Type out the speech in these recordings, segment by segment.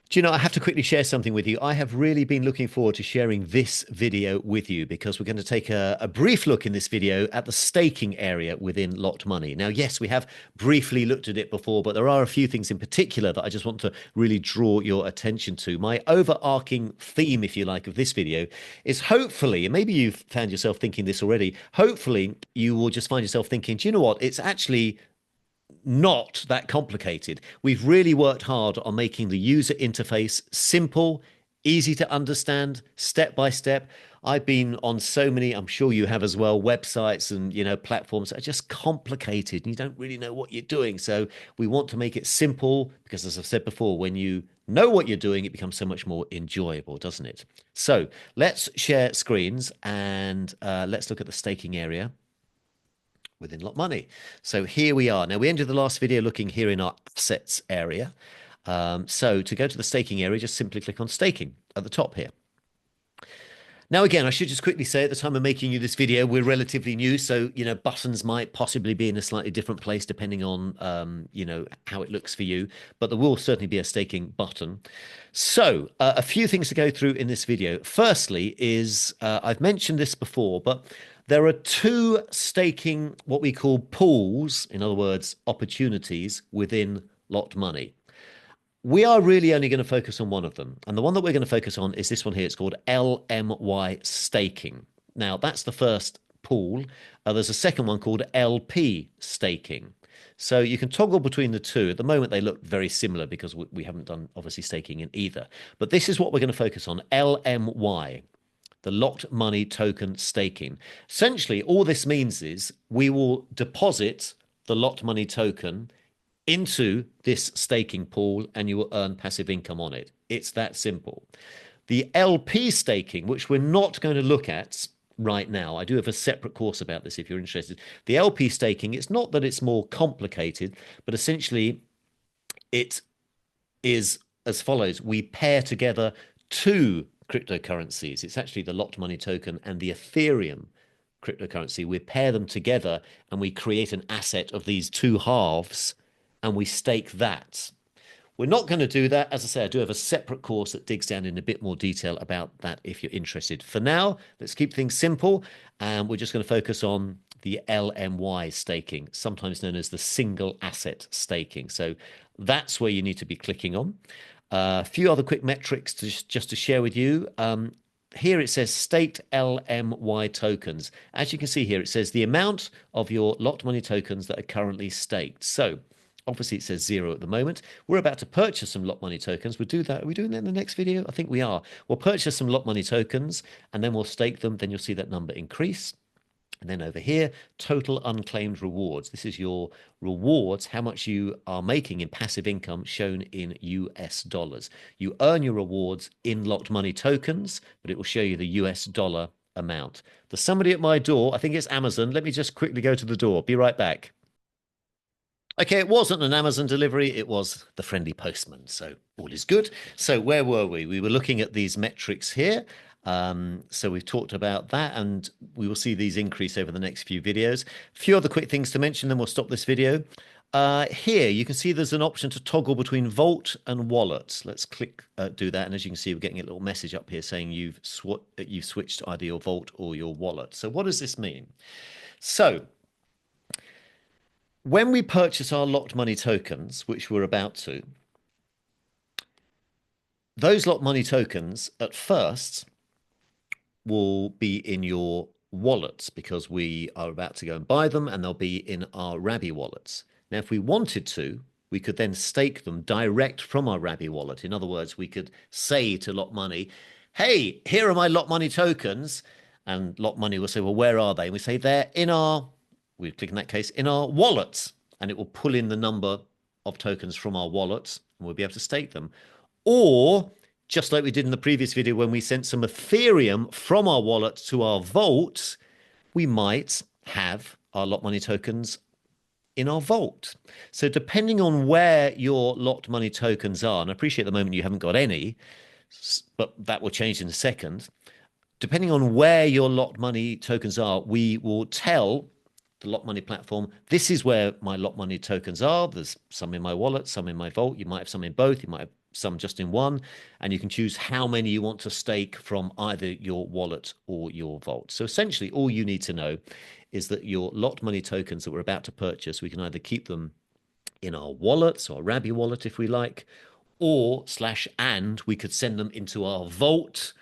Do you know, I have to quickly share something with you. I have really been looking forward to sharing this video with you because we're going to take a brief look in this video at the staking area within Locked Money. Now, yes, we have briefly looked at it before, but there are a few things in particular that I just want to really draw your attention to. My overarching theme, if you like, of this video is hopefully, and maybe you've found yourself thinking this already, hopefully you will just find yourself thinking, do you know what? It's actually not that complicated. We've really worked hard on making the user interface simple, easy to understand, step by step. I've been on so many, I'm sure you have as well, websites and platforms that are just complicated and you don't really know what you're doing. So we want to make it simple because, as I've said before, when you know what you're doing, it becomes so much more enjoyable, doesn't it? So let's share screens and let's look at the staking area within Lot Money. So here we are. Now, we ended the last video looking here in our assets area. So to go to the staking area, just simply click on staking at the top here. Now, again, I should just quickly say at the time of making you this video, we're relatively new. So, buttons might possibly be in a slightly different place depending on, how it looks for you. But there will certainly be a staking button. So a few things to go through in this video. Firstly is, I've mentioned this before, but there are two staking, what we call pools, in other words, opportunities within Locked Money. We are really only going to focus on one of them. And the one that we're going to focus on is this one here. It's called LMY staking. Now, that's the first pool. There's a second one called LP staking. So you can toggle between the two. At the moment, they look very similar because we haven't done, obviously, staking in either. But this is what we're going to focus on, LMY. The Locked Money token staking. Essentially, all this means is we will deposit the Locked Money token into this staking pool and you will earn passive income on it. It's that simple. The LP staking, which we're not going to look at right now, I do have a separate course about this if you're interested. The LP staking, it's not that it's more complicated, but essentially it is as follows. We pair together two cryptocurrencies. It's actually the Locked Money token and the Ethereum cryptocurrency. We pair them together and we create an asset of these two halves and we stake that. We're not going to do that. As I say, I do have a separate course that digs down in a bit more detail about that if you're interested. For now, let's keep things simple and we're just going to focus on the LMY staking, sometimes known as the single asset staking. So that's where you need to be clicking on. A few other quick metrics just to share with you. Here it says staked LMY tokens. As you can see here, it says the amount of your Locked Money tokens that are currently staked. So obviously it says 0 at the moment. We're about to purchase some Locked Money tokens. We'll do that. Are we doing that in the next video? I think we are. We'll purchase some Locked Money tokens and then we'll stake them. Then you'll see that number increase. And then over here, total unclaimed rewards. This is your rewards, how much you are making in passive income shown in US dollars. You earn your rewards in Locked Money tokens, but it will show you the US dollar amount. There's somebody at my door. I think it's Amazon. Let me just quickly go to the door. Be right back. Okay, it wasn't an Amazon delivery. It was the friendly postman. So all is good. So where were we? We were looking at these metrics here. So we've talked about that and we will see these increase over the next few videos. A few other quick things to mention, then we'll stop this video. Here, you can see there's an option to toggle between Vault and Wallet. Let's click, do that. And as you can see, we're getting a little message up here saying you've switched to either your Vault or your Wallet. So what does this mean? So when we purchase our Locked Money tokens, which we're about to, those Locked Money tokens at first will be in your wallets because we are about to go and buy them and they'll be in our Rabby wallets. Now, if we wanted to, we could then stake them direct from our Rabby wallet. In other words, we could say to Locked Money, hey, here are my Locked Money tokens. And Locked Money will say, well, where are they? And we say they're in our, we click in that case, in our wallets. And it will pull in the number of tokens from our wallets and we'll be able to stake them. Or just like we did in the previous video when we sent some Ethereum from our wallet to our vault, we might have our Locked Money tokens in our vault. So depending on where your Locked Money tokens are, and I appreciate at the moment you haven't got any, but that will change in a second. Depending on where your Locked Money tokens are, we will tell the Lot Money platform. This is where my Lot Money tokens are. There's some in my wallet, some in my vault. You might have some in both. You might have some just in one, and you can choose how many you want to stake from either your wallet or your vault. So essentially, all you need to know is that your Lot Money tokens that we're about to purchase, we can either keep them in our wallets or Rabby wallet if we like, or slash and we could send them into our vault.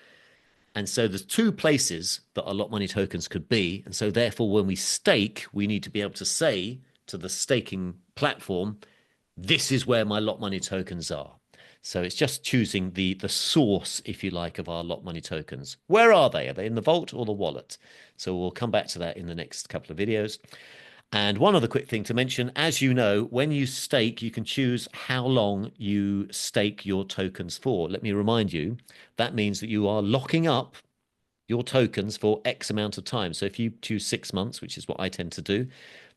And so there's two places that our Lot Money tokens could be. And so therefore, when we stake, we need to be able to say to the staking platform, this is where my Lot Money tokens are. So it's just choosing the source, if you like, of our Lot Money tokens. Where are they? Are they in the vault or the wallet? So we'll come back to that in the next couple of videos. And one other quick thing to mention, as you know, when you stake, you can choose how long you stake your tokens for. Let me remind you, that means that you are locking up your tokens for X amount of time. So if you choose 6 months, which is what I tend to do,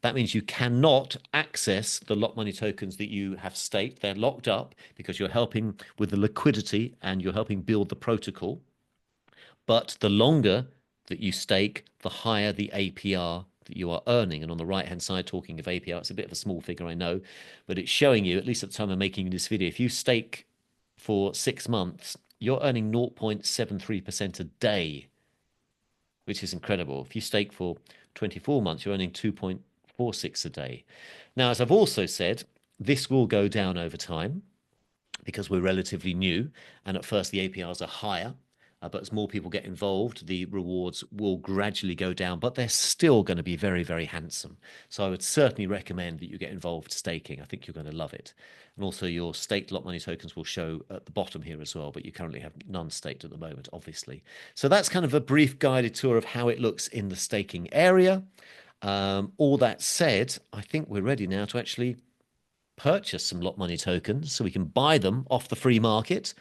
that means you cannot access the Lot Money tokens that you have staked. They're locked up because you're helping with the liquidity and you're helping build the protocol. But the longer that you stake, the higher the APR that you are earning. And on the right-hand side, talking of APR, it's a bit of a small figure, I know, but it's showing you, at least at the time of making this video, if you stake for 6 months, you're earning 0.73% a day, which is incredible. If you stake for 24 months, you're earning 2.46 a day. Now, as I've also said, this will go down over time because we're relatively new. And at first, the APRs are higher. But as more people get involved, the rewards will gradually go down, but they're still going to be very, very handsome. So I would certainly recommend that you get involved staking. I think you're going to love it. And also your staked Lot Money tokens will show at the bottom here as well, but you currently have none staked at the moment, obviously. So that's kind of a brief guided tour of how it looks in the staking area. All that said, I think we're ready now to actually purchase some Lot Money tokens so we can buy them off the free market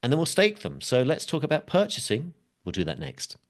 and then we'll stake them. So let's talk about purchasing. We'll do that next.